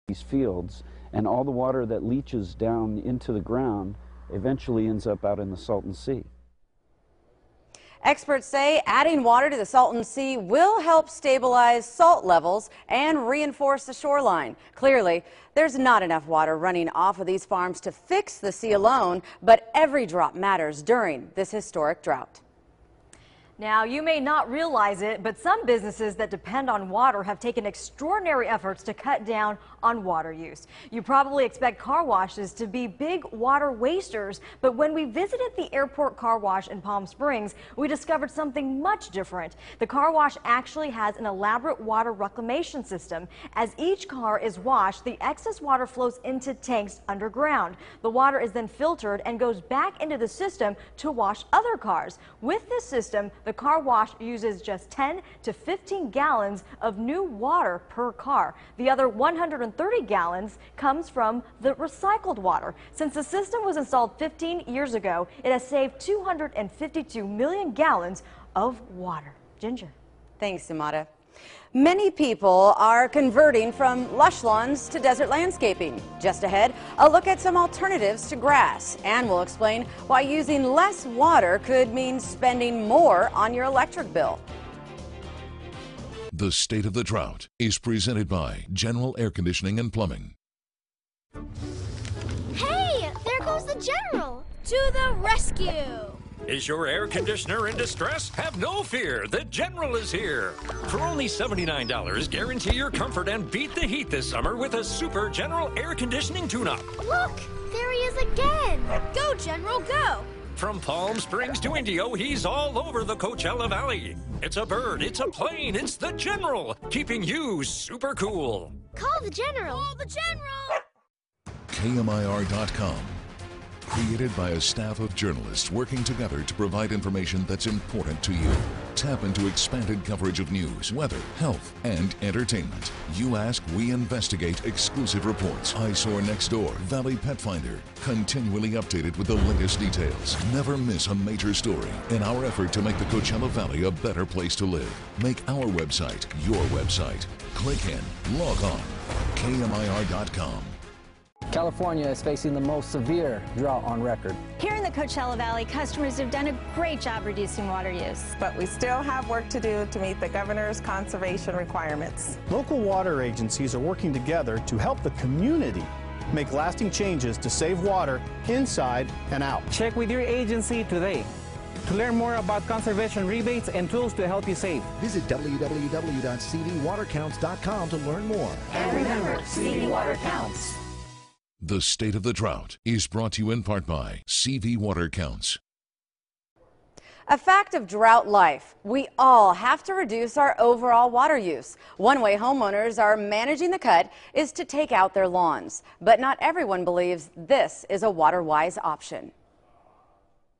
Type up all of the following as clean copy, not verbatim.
these fields, and all the water that leaches down into the ground eventually ends up out in the Salton Sea. Experts say adding water to the Salton Sea will help stabilize salt levels and reinforce the shoreline. Clearly, there's not enough water running off of these farms to fix the sea alone, but every drop matters during this historic drought. Now, you may not realize it, but some businesses that depend on water have taken extraordinary efforts to cut down on water use. You probably expect car washes to be big water wasters, but when we visited the airport car wash in Palm Springs, we discovered something much different. The car wash actually has an elaborate water reclamation system. As each car is washed, the excess water flows into tanks underground. The water is then filtered and goes back into the system to wash other cars. With this system, the car wash uses just 10 to 15 gallons of new water per car. The other 130 gallons comes from the recycled water. Since the system was installed 15 years ago, it has saved 252 million gallons of water. Ginger. Thanks, Samada. Many people are converting from lush lawns to desert landscaping. Just ahead, a look at some alternatives to grass, and we'll explain why using less water could mean spending more on your electric bill. The State of the Drought is presented by General Air Conditioning and Plumbing. Hey, there goes the General! To the rescue! Is your air conditioner in distress? Have no fear, the General is here. For only $79, guarantee your comfort and beat the heat this summer with a Super General air conditioning tune-up. Look, there he is again. Go, General, go. From Palm Springs to Indio, he's all over the Coachella Valley. It's a bird, it's a plane, it's the General, keeping you super cool. Call the General. Call the General. KMIR.com. Created by a staff of journalists working together to provide information that's important to you. Tap into expanded coverage of news, weather, health, and entertainment. You ask, we investigate. Exclusive reports. Eyesore Next Door, Valley Pet Finder. Continually updated with the latest details. Never miss a major story in our effort to make the Coachella Valley a better place to live. Make our website your website. Click in, log on, KMIR.com. California is facing the most severe drought on record. Here in the Coachella Valley, customers have done a great job reducing water use. But we still have work to do to meet the governor's conservation requirements. Local water agencies are working together to help the community make lasting changes to save water inside and out. Check with your agency today to learn more about conservation rebates and tools to help you save. Visit www.cvwatercounts.com to learn more. And remember, CV Water Counts. The State of the Drought is brought to you in part by CV Water Counts. A fact of drought life, we all have to reduce our overall water use. One way homeowners are managing the cut is to take out their lawns. But not everyone believes this is a water-wise option.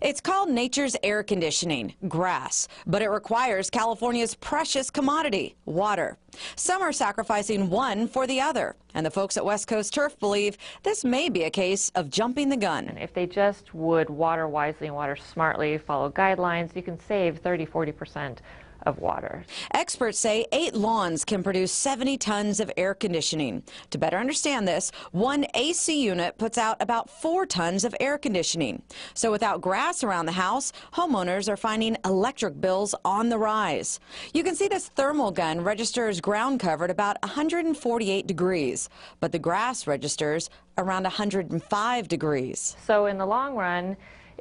It's called nature's air conditioning, grass, but it requires California's precious commodity, water. Some are sacrificing one for the other, and the folks at West Coast Turf believe this may be a case of jumping the gun. If they just would water wisely and water smartly, follow guidelines, you can save 30–40% of water. Experts say 8 lawns can produce 70 tons of air conditioning. To better understand this, one AC unit puts out about 4 tons of air conditioning. So without grass around the house, homeowners are finding electric bills on the rise. You can see this thermal gun registers ground cover at about 148 degrees, but the grass registers around 105 degrees. So in the long run,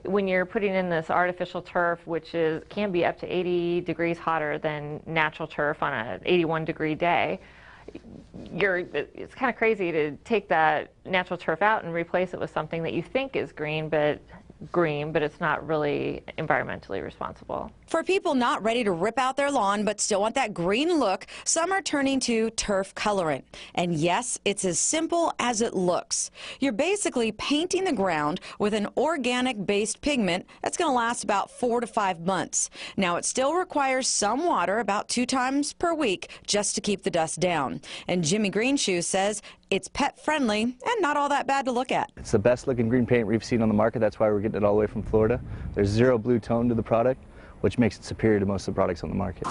when you're putting in this artificial turf, which can be up to 80 degrees hotter than natural turf on an 81-degree day, it's kind of crazy to take that natural turf out and replace it with something that you think is green, but it's not really environmentally responsible. For people not ready to rip out their lawn but still want that green look, some are turning to turf colorant. And yes, it's as simple as it looks. You're basically painting the ground with an organic-based pigment that's going to last about 4 to 5 months. Now, it still requires some water, about 2 times per week, just to keep the dust down. And Jimmy Greenshoe says it's pet-friendly and not all that bad to look at. It's the best-looking green paint we've seen on the market. That's why we're getting it all the way from Florida. There's zero blue tone to the product, which makes it superior to most of the products on the market.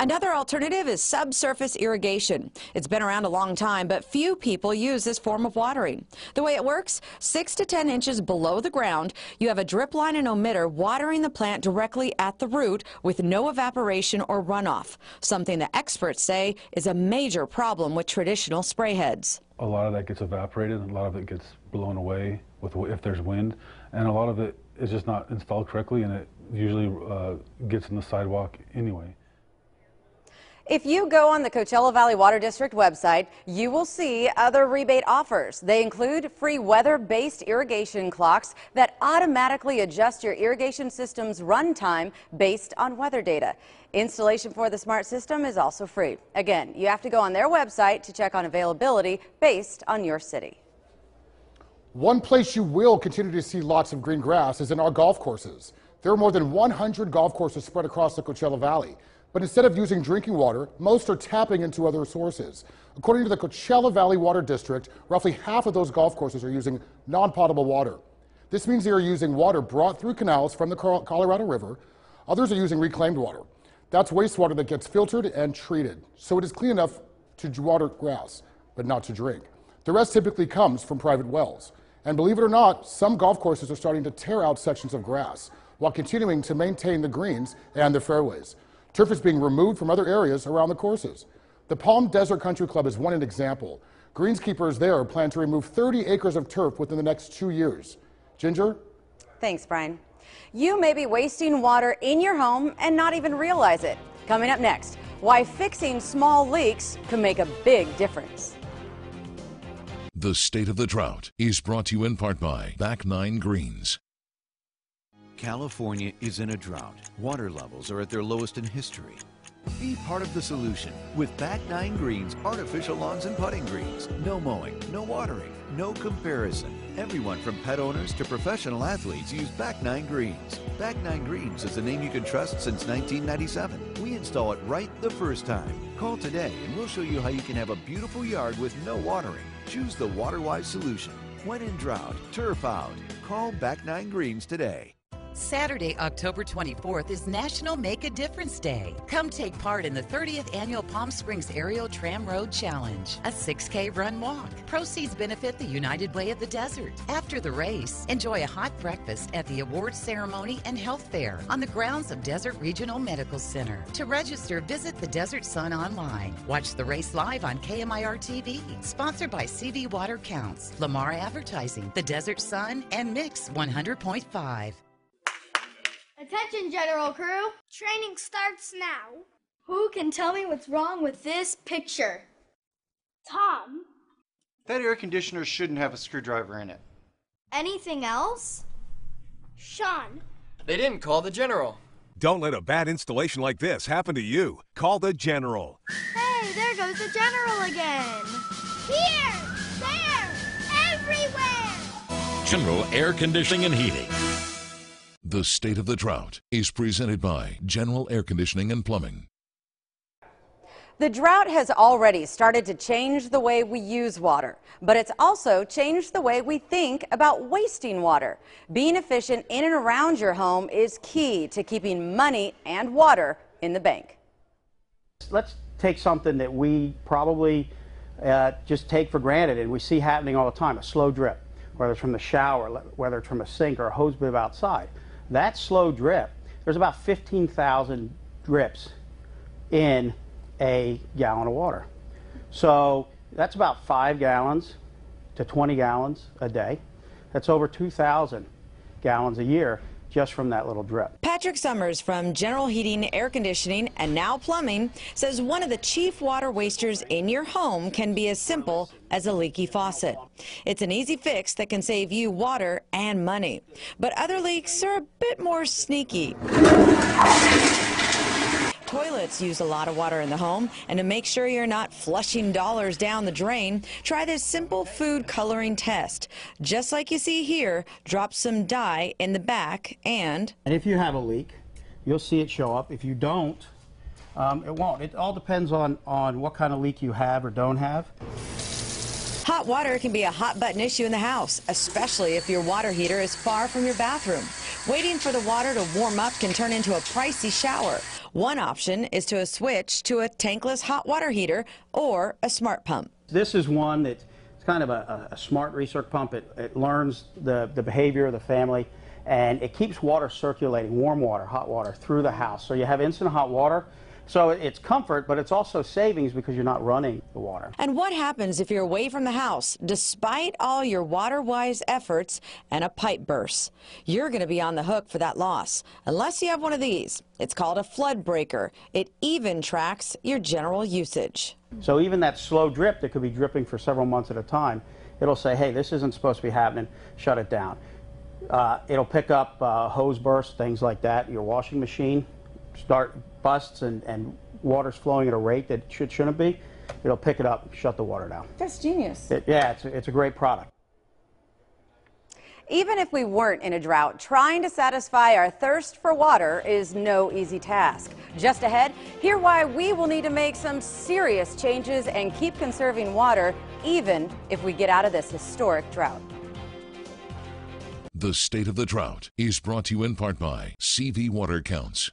Another alternative is subsurface irrigation. It's been around a long time, but few people use this form of watering. The way it works, 6 to 10 inches below the ground, you have a drip line and emitter watering the plant directly at the root with no evaporation or runoff, something the experts say is a major problem with traditional spray heads. A lot of that gets evaporated, a lot of it gets blown away if there's wind, and a lot of it is just not installed correctly, and it usually gets in the sidewalk anyway. If you go on the Coachella Valley Water District website, you will see other rebate offers. They include free weather-based irrigation clocks that automatically adjust your irrigation system's runtime based on weather data. Installation for the smart system is also free. Again, you have to go on their website to check on availability based on your city. One place you will continue to see lots of green grass is in our golf courses. There are more than 100 golf courses spread across the Coachella Valley. But instead of using drinking water, most are tapping into other sources. According to the Coachella Valley Water District, roughly half of those golf courses are using non-potable water. This means they are using water brought through canals from the Colorado River. Others are using reclaimed water. That's wastewater that gets filtered and treated, so it is clean enough to water grass, but not to drink. The rest typically comes from private wells. And believe it or not, some golf courses are starting to tear out sections of grass while continuing to maintain the greens and the fairways. Turf is being removed from other areas around the courses. The Palm Desert Country Club is one example. Greenskeepers there plan to remove 30 acres of turf within the next 2 years. Ginger? Thanks, Brian. You may be wasting water in your home and not even realize it. Coming up next, why fixing small leaks can make a big difference. The State of the Drought is brought to you in part by Back 9 Greens. California is in a drought. Water levels are at their lowest in history. Be part of the solution with Back 9 Greens artificial lawns and putting greens. No mowing, no watering, no comparison. Everyone from pet owners to professional athletes use Back 9 Greens. Back 9 Greens is a name you can trust since 1997. We install it right the first time. Call today and we'll show you how you can have a beautiful yard with no watering. Choose the water-wise solution. When in drought, turf out. Call Back 9 Greens today. Saturday, October 24th is National Make a Difference Day. Come take part in the 30th Annual Palm Springs Aerial Tram Road Challenge, a 6K run walk. Proceeds benefit the United Way of the Desert. After the race, enjoy a hot breakfast at the awards ceremony and health fair on the grounds of Desert Regional Medical Center. To register, visit the Desert Sun online. Watch the race live on KMIR-TV. Sponsored by CV Water Counts, Lamar Advertising, the Desert Sun, and Mix 100.5. Attention, General Crew. Training starts now. Who can tell me what's wrong with this picture? Tom. That air conditioner shouldn't have a screwdriver in it. Anything else? Sean. They didn't call the General. Don't let a bad installation like this happen to you. Call the General. Hey, there goes the General again. Here, there, everywhere. General Air Conditioning and Heating. The State of the Drought is presented by General Air Conditioning and Plumbing. The drought has already started to change the way we use water, but it's also changed the way we think about wasting water. Being efficient in and around your home is key to keeping money and water in the bank. Let's take something that we probably just take for granted and we see happening all the time, a slow drip, whether it's from the shower, whether it's from a sink or a hose bib outside. That slow drip, there's about 15,000 drips in a gallon of water. So that's about 5 gallons to 20 gallons a day. That's over 2,000 gallons a year just from that little drip. Patrick Summers from General Heating, Air Conditioning, and now Plumbing says one of the chief water wasters in your home can be as simple as a leaky faucet. It's an easy fix that can save you water and money. But other leaks are a bit more sneaky. Toilets use a lot of water in the home, and to make sure you're not flushing dollars down the drain, try this simple food coloring test. Just like you see here, drop some dye in the back and if you have a leak, you'll see it show up. If you don't, it won't. It all depends on what kind of leak you have or don't have. Hot water can be a hot button issue in the house, especially if your water heater is far from your bathroom. Waiting for the water to warm up can turn into a pricey shower. One option is to switch to a tankless hot water heater or a smart pump. This is one that's kind of a smart recirc pump. It learns the behavior of the family, and it keeps water circulating, warm water, hot water, through the house. So you have instant hot water. So it's comfort, but it's also savings because you're not running the water. And what happens if you're away from the house, despite all your water-wise efforts, and a pipe bursts? You're going to be on the hook for that loss, unless you have one of these. It's called a flood breaker. It even tracks your general usage. So even that slow drip that could be dripping for several months at a time, it'll say, hey, this isn't supposed to be happening, shut it down. It'll pick up hose bursts, things like that. Your washing machine busts and water's flowing at a rate that shouldn't be. It'll pick it up, shut the water down. That's genius. It's a great product. Even if we weren't in a drought, trying to satisfy our thirst for water is no easy task. Just ahead, hear why we will need to make some serious changes and keep conserving water, even if we get out of this historic drought. The State of the Drought is brought to you in part by CV Water Counts.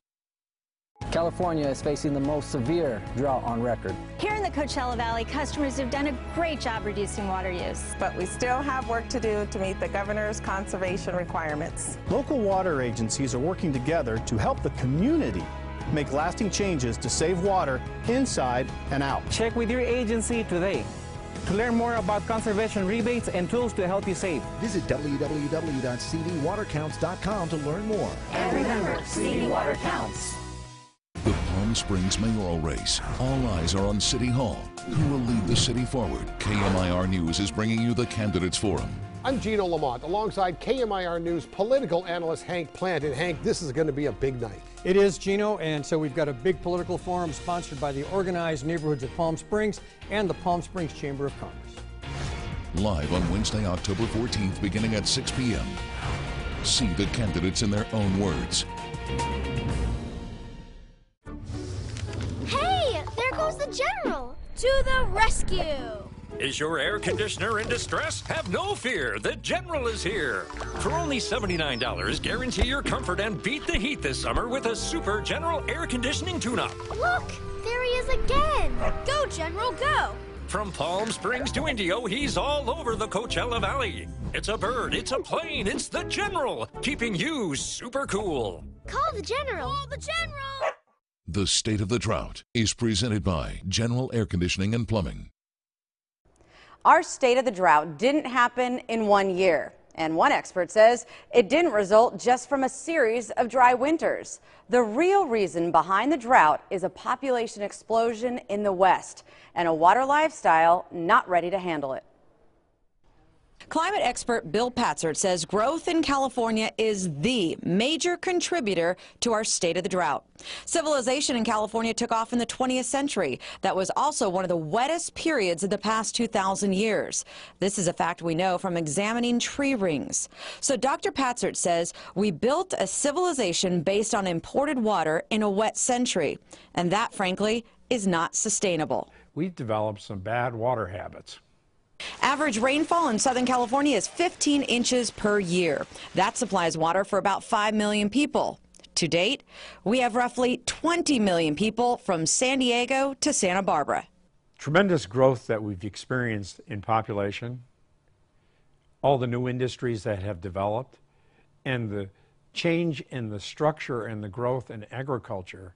California is facing the most severe drought on record. Here in the Coachella Valley, customers have done a great job reducing water use. But we still have work to do to meet the governor's conservation requirements. Local water agencies are working together to help the community make lasting changes to save water inside and out. Check with your agency today to learn more about conservation rebates and tools to help you save. Visit www.cvwatercounts.com to learn more. And remember, CV Water Counts. The Palm Springs mayoral race. All eyes are on City Hall. Who will lead the city forward? KMIR News is bringing you the Candidates Forum. I'm Gino Lamont, alongside KMIR News political analyst Hank Plant. And Hank, this is going to be a big night. It is, Gino, and so we've got a big political forum sponsored by the Organized Neighborhoods of Palm Springs and the Palm Springs Chamber of Commerce. Live on Wednesday, October 14th, beginning at 6 p.m. See the candidates in their own words. Hey, there goes the general. To the rescue. Is your air conditioner in distress? Have no fear. The General is here. For only $79, guarantee your comfort and beat the heat this summer with a Super General air conditioning tune-up. Look, there he is again. Go, General, go. From Palm Springs to Indio, he's all over the Coachella Valley. It's a bird, it's a plane, it's the General, keeping you super cool. Call the General. Call the General. The State of the Drought is presented by General Air Conditioning and Plumbing. Our State of the Drought didn't happen in 1 year. And one expert says it didn't result just from a series of dry winters. The real reason behind the drought is a population explosion in the West and a water lifestyle not ready to handle it. Climate expert Bill Patzert says growth in California is the major contributor to our state of the drought. Civilization in California took off in the 20th century. That was also one of the wettest periods of the past 2,000 years. This is a fact we know from examining tree rings. So Dr. Patzert says we built a civilization based on imported water in a wet century, and that, frankly, is not sustainable. We've developed some bad water habits. Average rainfall in Southern California is 15 inches per year. That supplies water for about 5 million people. To date, we have roughly 20 million people from San Diego to Santa Barbara. Tremendous growth that we've experienced in population, all the new industries that have developed, and the change in the structure and the growth in agriculture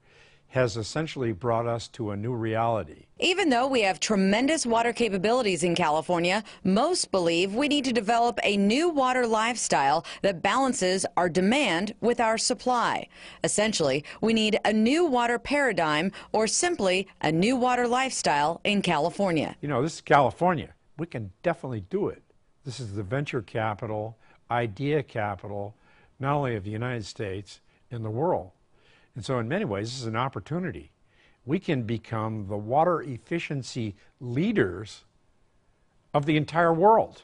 has essentially brought us to a new reality. Even though we have tremendous water capabilities in California, most believe we need to develop a new water lifestyle that balances our demand with our supply. Essentially, we need a new water paradigm or simply a new water lifestyle in California. You know, this is California. We can definitely do it. This is the venture capital, idea capital, not only of the United States, in the world. And so in many ways, this is an opportunity. We can become the water efficiency leaders of the entire world.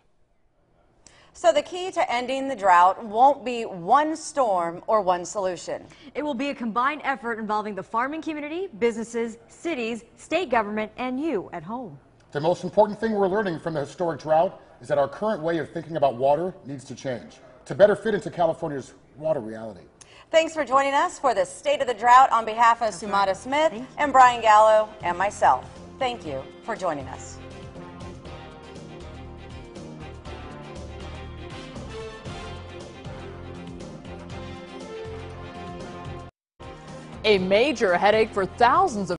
So the key to ending the drought won't be one storm or one solution. It will be a combined effort involving the farming community, businesses, cities, state government, and you at home. The most important thing we're learning from the historic drought is that our current way of thinking about water needs to change to better fit into California's water reality. Thanks for joining us for the State of the Drought on behalf of Sumata Smith and Brian Gallo and myself. Thank you for joining us. A major headache for thousands of